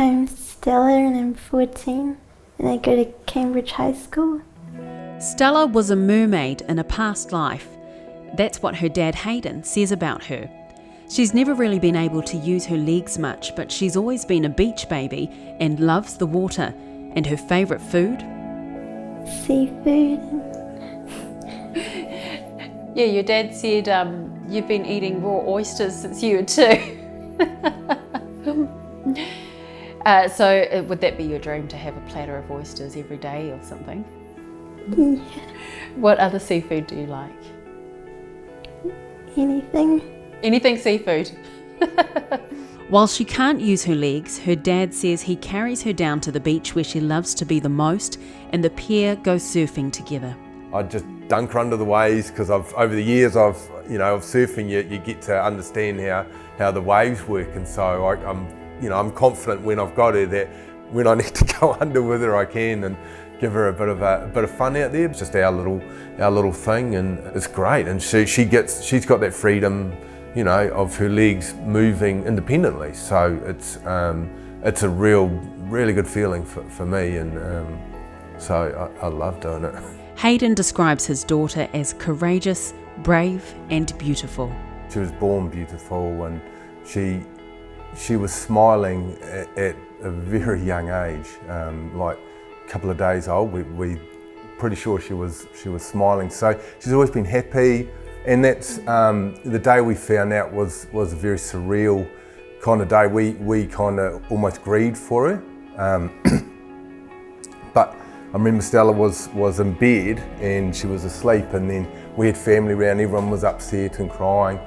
I'm Stella and I'm 14 and I go to Cambridge High School. Stella was a mermaid in a past life. That's what her dad Hayden says about her. She's never really been able to use her legs much, but she's always been a beach baby and loves the water. And her favourite food? Seafood. Yeah, your dad said you've been eating raw oysters since you were 2. So would that be your dream, to have a platter of oysters every day or something? Yeah. What other seafood do you like? Anything. Anything seafood. While she can't use her legs, her dad says he carries her down to the beach where she loves to be the most, and the pair go surfing together. I just dunk her under the waves because over the years of surfing, you get to understand how the waves work, and so I'm confident when I've got her that when I need to go under with her I can, and give her a bit of fun out there. It's just our little thing, and it's great. And she's got that freedom, of her legs moving independently. So it's a really good feeling for me, and so I love doing it. Hayden describes his daughter as courageous, brave and beautiful. She was born beautiful, and she was smiling at a very young age, like a couple of days old. We pretty sure she was smiling. So she's always been happy, and that's the day we found out was a very surreal kind of day. We kind of almost grieved for her, but I remember Stella was in bed and she was asleep, and then we had family around, everyone was upset and crying,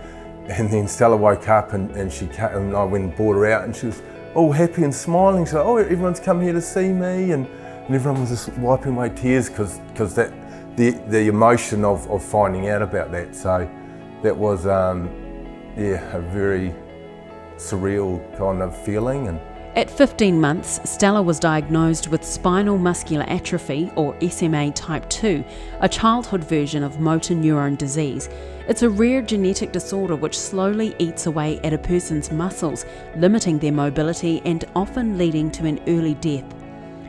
and then Stella woke up and she came, and I went and brought her out, and she was all happy and smiling. She's like, "Oh, everyone's come here to see me," and everyone was just wiping away tears because the emotion of finding out about that. So that was a very surreal kind of feeling. And at 15 months, Stella was diagnosed with Spinal Muscular Atrophy, or SMA type 2, a childhood version of motor neuron disease. It's a rare genetic disorder which slowly eats away at a person's muscles, limiting their mobility and often leading to an early death.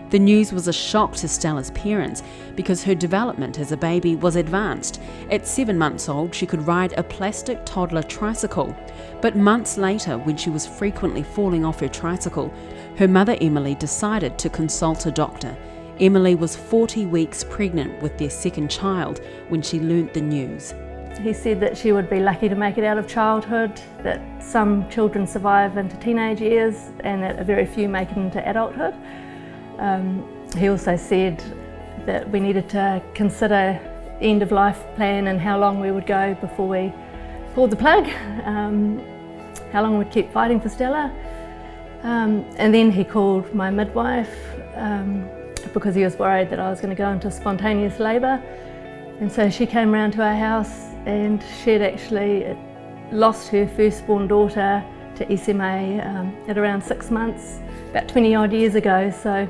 The news was a shock to Stella's parents because her development as a baby was advanced. At 7 months old, she could ride a plastic toddler tricycle. But months later, when she was frequently falling off her tricycle, her mother Emily decided to consult a doctor. Emily was 40 weeks pregnant with their second child when she learnt the news. He said that she would be lucky to make it out of childhood, that some children survive into teenage years and that a very few make it into adulthood. He also said that we needed to consider end of life plan and how long we would go before we pulled the plug, how long we'd keep fighting for Stella. And then he called my midwife because he was worried that I was going to go into spontaneous labour. And so she came round to our house, and she'd actually lost her firstborn daughter to SMA at around 6 months, about 20 odd years ago. So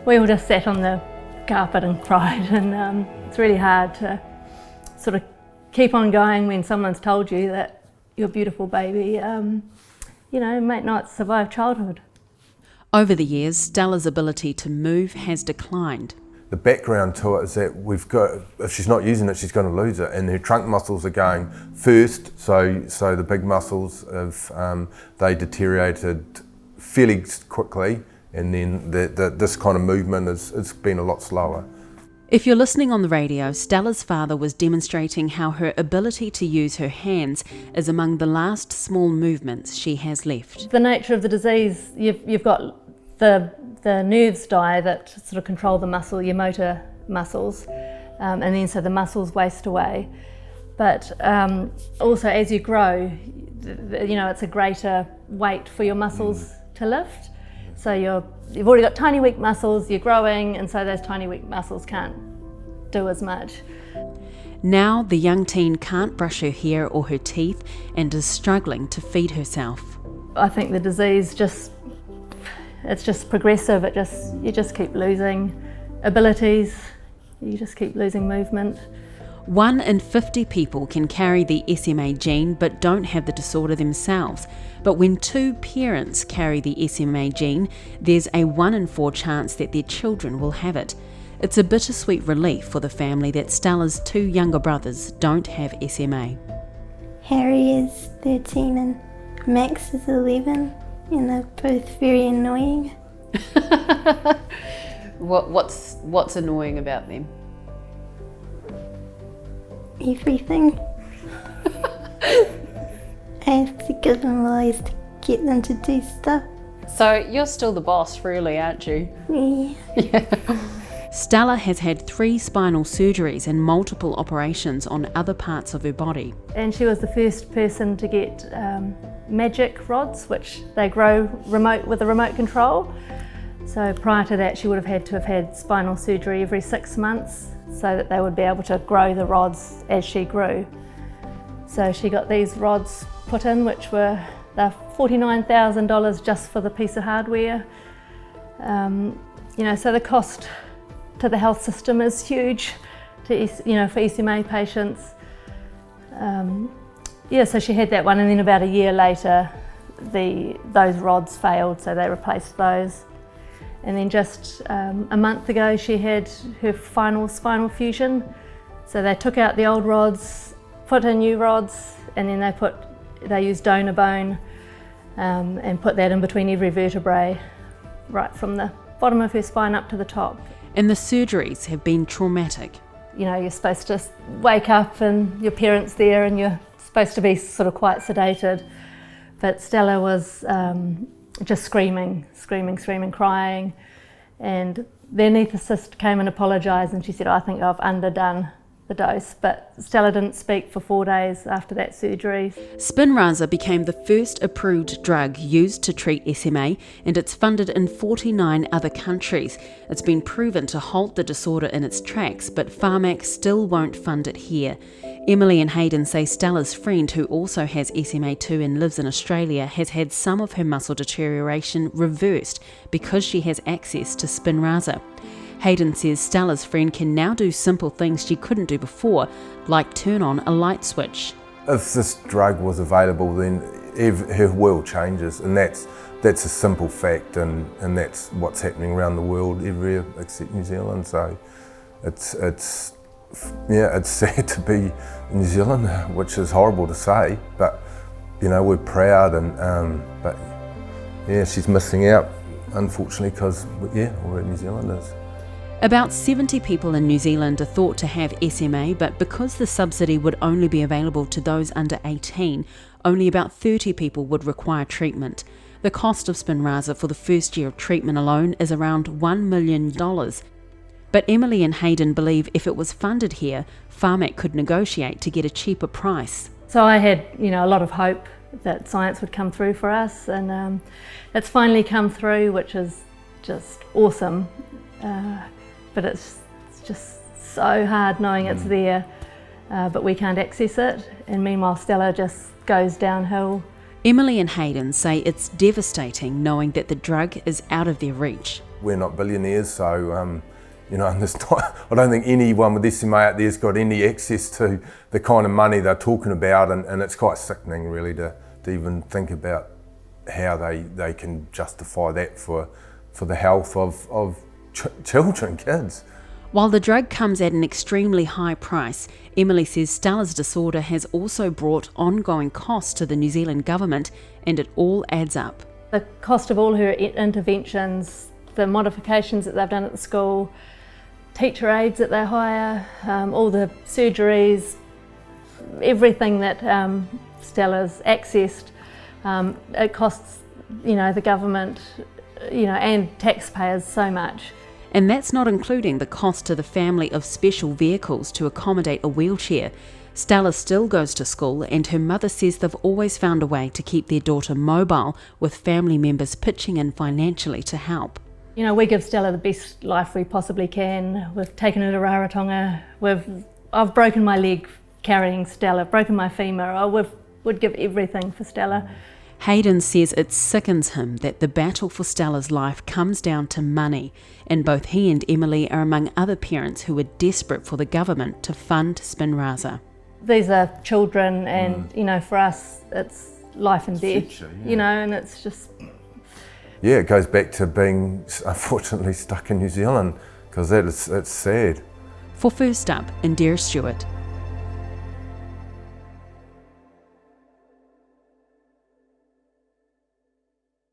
we all just sat on the carpet and cried, and it's really hard to sort of keep on going when someone's told you that your beautiful baby might not survive childhood. Over the years, Stella's ability to move has declined. the background to it is that if she's not using it, she's going to lose it, and her trunk muscles are going first, so the big muscles they deteriorated fairly quickly, and then this kind of movement it's been a lot slower. If you're listening on the radio, Stella's father was demonstrating how her ability to use her hands is among the last small movements she has left. The nature of the disease, you've got the nerves die that sort of control the muscle, your motor muscles, and then so the muscles waste away. But also as you grow, it's a greater weight for your muscles to lift. So you've already got tiny weak muscles, you're growing, and so those tiny weak muscles can't do as much. Now the young teen can't brush her hair or her teeth and is struggling to feed herself. I think the disease it's just progressive. You just keep losing abilities, you just keep losing movement. 1 in 50 people can carry the SMA gene but don't have the disorder themselves. But when 2 parents carry the SMA gene, there's a 1 in 4 chance that their children will have it. It's a bittersweet relief for the family that Stella's 2 younger brothers don't have SMA. Harry is 13 and Max is 11, and they're both very annoying. What's annoying about them? Everything. I have to give them lies to get them to do stuff. So you're still the boss, really, aren't you? Yeah. Stella has had 3 spinal surgeries and multiple operations on other parts of her body. And she was the first person to get magic rods, which they grow with a remote control. So prior to that, she would have had spinal surgery every 6 months so that they would be able to grow the rods as she grew. So she got these rods put in, which were $49,000 just for the piece of hardware. So the cost to the health system is huge, for SMA patients. So she had that one, and then about a year later, those rods failed, so they replaced those. And then just a month ago, she had her final spinal fusion. So they took out the old rods, put in new rods, and then they used donor bone and put that in between every vertebrae, right from the bottom of her spine up to the top. And the surgeries have been traumatic. You're supposed to wake up and your parents there, and you're supposed to be sort of quite sedated. But Stella was just screaming, crying. And the anaesthetist came and apologised, and she said, I think I've underdone the dose. But Stella didn't speak for 4 days after that surgery. Spinraza became the first approved drug used to treat SMA, and it's funded in 49 other countries. It's been proven to halt the disorder in its tracks, but Pharmac still won't fund it here. Emily and Hayden say Stella's friend, who also has SMA2 and lives in Australia, has had some of her muscle deterioration reversed because she has access to Spinraza. Hayden says Stella's friend can now do simple things she couldn't do before, like turn on a light switch. If this drug was available, then her world changes, and that's a simple fact, and that's what's happening around the world everywhere except New Zealand. So it's sad to be in New Zealand, which is horrible to say, but we're proud, but she's missing out, unfortunately, because we're New Zealanders. About 70 people in New Zealand are thought to have SMA, but because the subsidy would only be available to those under 18, only about 30 people would require treatment. The cost of Spinraza for the first year of treatment alone is around $1 million. But Emily and Hayden believe if it was funded here, Pharmac could negotiate to get a cheaper price. So I had, a lot of hope that science would come through for us, and it's finally come through, which is just awesome. But it's just so hard knowing it's there, but we can't access it, and meanwhile Stella just goes downhill. Emily and Hayden say it's devastating knowing that the drug is out of their reach. We're not billionaires, so I don't think anyone with SMA out there's got any access to the kind of money they're talking about, and it's quite sickening really to even think about how they can justify that for the health of children, kids. While the drug comes at an extremely high price, Emily says Stella's disorder has also brought ongoing costs to the New Zealand government, and it all adds up. The cost of all her interventions, the modifications that they've done at the school, teacher aides that they hire, all the surgeries, everything that Stella's accessed, it costs the government and taxpayers so much. And that's not including the cost to the family of special vehicles to accommodate a wheelchair. Stella still goes to school, and her mother says they've always found a way to keep their daughter mobile, with family members pitching in financially to help. We give Stella the best life we possibly can. We've taken her to Rarotonga. I've broken my leg carrying Stella, broken my femur. We'd give everything for Stella. Hayden says it sickens him that the battle for Stella's life comes down to money, and both he and Emily are among other parents who are desperate for the government to fund Spinraza. These are children, and you know, for us it's life and death, future, you know, and it's just... Yeah, it goes back to being unfortunately stuck in New Zealand, because it's sad. For First Up, Indira Stewart,